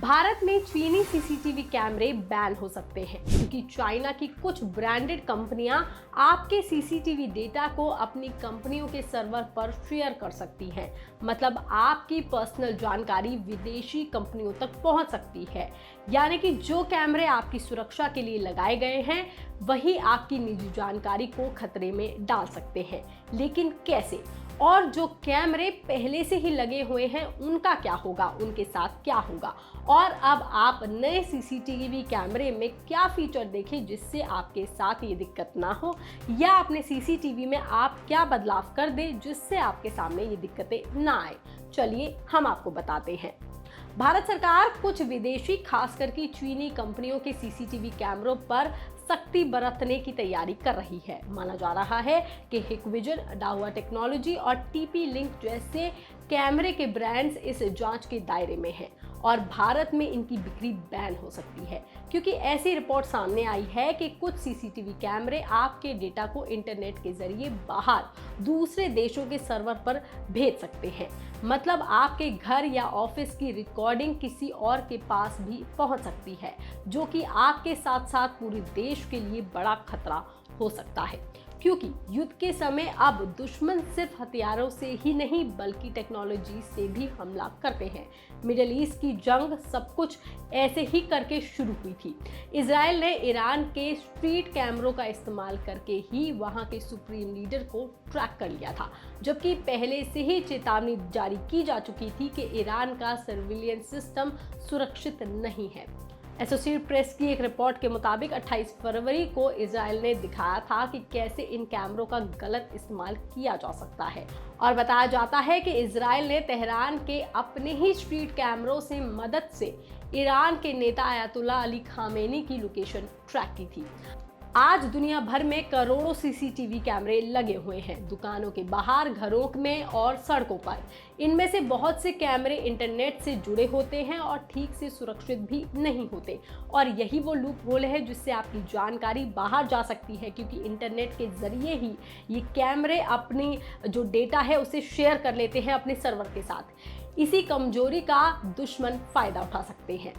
भारत में चीनी सीसीटीवी कैमरे बैन हो सकते हैं क्योंकि चाइना की कुछ ब्रांडेड कंपनियां आपके सीसीटीवी डेटा को अपनी कंपनियों के सर्वर पर शेयर कर सकती हैं। मतलब आपकी पर्सनल जानकारी विदेशी कंपनियों तक पहुंच सकती है। यानी कि जो कैमरे आपकी सुरक्षा के लिए लगाए गए हैं वही आपकी निजी जानकारी को खतरे में डाल सकते हैं। लेकिन कैसे? और जो कैमरे पहले से ही लगे हुए हैं उनका क्या होगा, उनके साथ क्या होगा? और अब आप नए सीसीटीवी कैमरे में क्या फीचर देखें जिससे आपके साथ ये दिक्कत ना हो, या अपने सीसीटीवी में आप क्या बदलाव कर दें जिससे आपके सामने ये दिक्कतें ना आए। चलिए हम आपको बताते हैं। भारत सरकार कुछ विदेशी खासकर की चीनी कंपनियों के सीसीटीवी कैमरों पर सख्ती बरतने की तैयारी कर रही है। माना जा रहा है कि हिकविजन, डाहुआ टेक्नोलॉजी और टीपी लिंक जैसे कैमरे के ब्रांड्स इस जांच के दायरे में हैं और भारत में इनकी बिक्री बैन हो सकती है क्योंकि ऐसी रिपोर्ट सामने आई है कि कुछ सीसीटीवी कैमरे आपके डेटा को इंटरनेट के जरिए बाहर दूसरे देशों के सर्वर पर भेज सकते हैं। मतलब आपके घर या ऑफिस की रिकॉर्डिंग किसी और के पास भी पहुंच सकती है, जो कि आपके साथ साथ पूरे देश के लिए बड़ा खतरा हो सकता है। क्योंकि युद्ध के समय अब दुश्मन सिर्फ हथियारों से ही नहीं बल्कि टेक्नोलॉजी से भी हमला करते हैं। मिडिल ईस्ट की जंग सब कुछ ऐसे ही करके शुरू हुई थी। इजराइल ने ईरान के स्ट्रीट कैमरों का इस्तेमाल करके ही वहां के सुप्रीम लीडर को ट्रैक कर लिया था, जबकि पहले से ही चेतावनी जारी की जा चुकी थी कि ईरान का सर्विलियंस सिस्टम सुरक्षित नहीं है। एसोसिएटेड प्रेस की एक रिपोर्ट के मुताबिक 28 फरवरी को इजराइल ने दिखाया था कि कैसे इन कैमरों का गलत इस्तेमाल किया जा सकता है और बताया जाता है कि इजराइल ने तेहरान के अपने ही स्ट्रीट कैमरों से मदद से ईरान के नेता अयातुल्ला अली खामेनी की लोकेशन ट्रैक की थी। आज दुनिया भर में करोड़ों सीसीटीवी कैमरे लगे हुए हैं, दुकानों के बाहर, घरों में और सड़कों पर। इनमें से बहुत से कैमरे इंटरनेट से जुड़े होते हैं और ठीक से सुरक्षित भी नहीं होते और यही वो लूप होल है जिससे आपकी जानकारी बाहर जा सकती है क्योंकि इंटरनेट के जरिए ही ये कैमरे अपनी जो डेटा है उसे शेयर कर लेते हैं अपने सर्वर के साथ। इसी कमजोरी का दुश्मन फायदा उठा सकते हैं।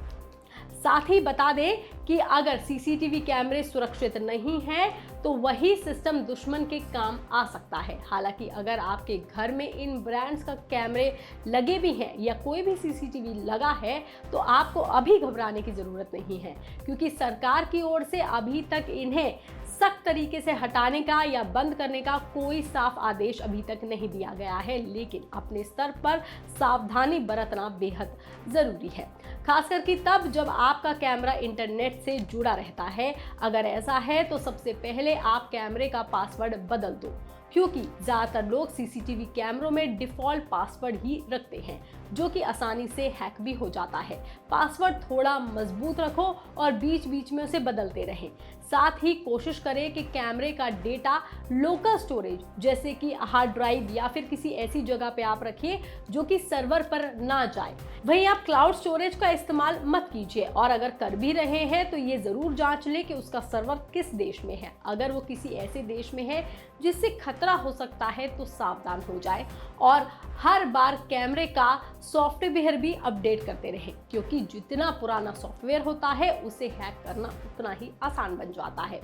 साथ ही बता दें कि अगर सीसीटीवी कैमरे सुरक्षित नहीं हैं तो वही सिस्टम दुश्मन के काम आ सकता है। हालांकि अगर आपके घर में इन ब्रांड्स का कैमरे लगे भी हैं या कोई भी सीसीटीवी लगा है तो आपको अभी घबराने की ज़रूरत नहीं है क्योंकि सरकार की ओर से अभी तक इन्हें सख्त तरीके से हटाने का या बंद करने का कोई साफ आदेश अभी तक नहीं दिया गया है। लेकिन अपने स्तर पर सावधानी बरतना बेहद ज़रूरी है, खासकर कि तब जब आपका कैमरा इंटरनेट से जुड़ा रहता है। अगर ऐसा है तो सबसे पहले आप कैमरे का पासवर्ड बदल दो क्योंकि ज़्यादातर लोग सीसीटीवी कैमरों में डिफ़ॉल्ट पासवर्ड ही रखते हैं जो कि आसानी से हैक भी हो जाता है। पासवर्ड थोड़ा मजबूत रखो और बीच बीच में उसे बदलते रहें। साथ ही कोशिश करें कि कैमरे का डेटा लोकल स्टोरेज जैसे कि हार्ड ड्राइव या फिर किसी ऐसी जगह पे आप रखिए जो कि सर्वर पर ना जाए। वहीं आप क्लाउड स्टोरेज का इस्तेमाल मत कीजिए और अगर कर भी रहे हैं तो ये ज़रूर जांच लें कि उसका सर्वर किस देश में है। अगर वो किसी ऐसे देश में है जिससे खतरा हो सकता है तो सावधान हो जाए और हर बार कैमरे का सॉफ्टवेयर भी अपडेट करते रहें क्योंकि जितना पुराना सॉफ्टवेयर होता है उसे हैक करना उतना ही आसान बन जाता है।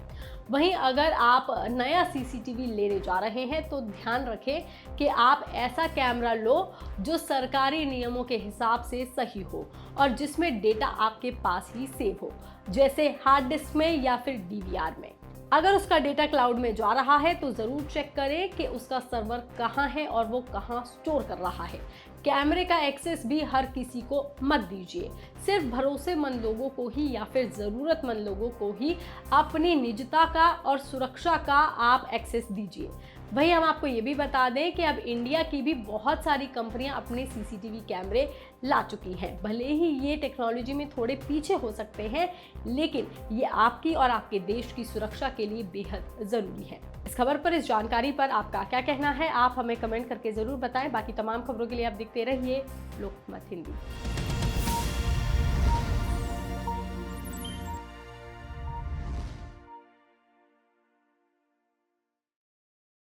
वहीं अगर आप नया सीसीटीवी लेने जा रहे हैं तो ध्यान रखें कि आप ऐसा कैमरा लो जो सरकारी नियमों के हिसाब से सही हो और जिसमें डेटा आपके पास ही सेव हो, जैसे हार्ड डिस्क में या फिर डीवीआर में। अगर उसका डेटा क्लाउड में जा रहा है तो ज़रूर चेक करें कि उसका सर्वर कहाँ है और वो कहाँ स्टोर कर रहा है। कैमरे का एक्सेस भी हर किसी को मत दीजिए, सिर्फ भरोसेमंद लोगों को ही या फिर ज़रूरतमंद लोगों को ही अपनी निजता का और सुरक्षा का आप एक्सेस दीजिए। वहीं हम आपको ये भी बता दें कि अब इंडिया की भी बहुत सारी कंपनियां अपने सीसीटीवी कैमरे ला चुकी हैं। भले ही ये टेक्नोलॉजी में थोड़े पीछे हो सकते हैं लेकिन ये आपकी और आपके देश की सुरक्षा के लिए बेहद ज़रूरी है। इस खबर पर, इस जानकारी पर आपका क्या कहना है, आप हमें कमेंट करके ज़रूर बताएं। बाकी तमाम खबरों के लिए आप देखते रहिए लोकमत हिंदी।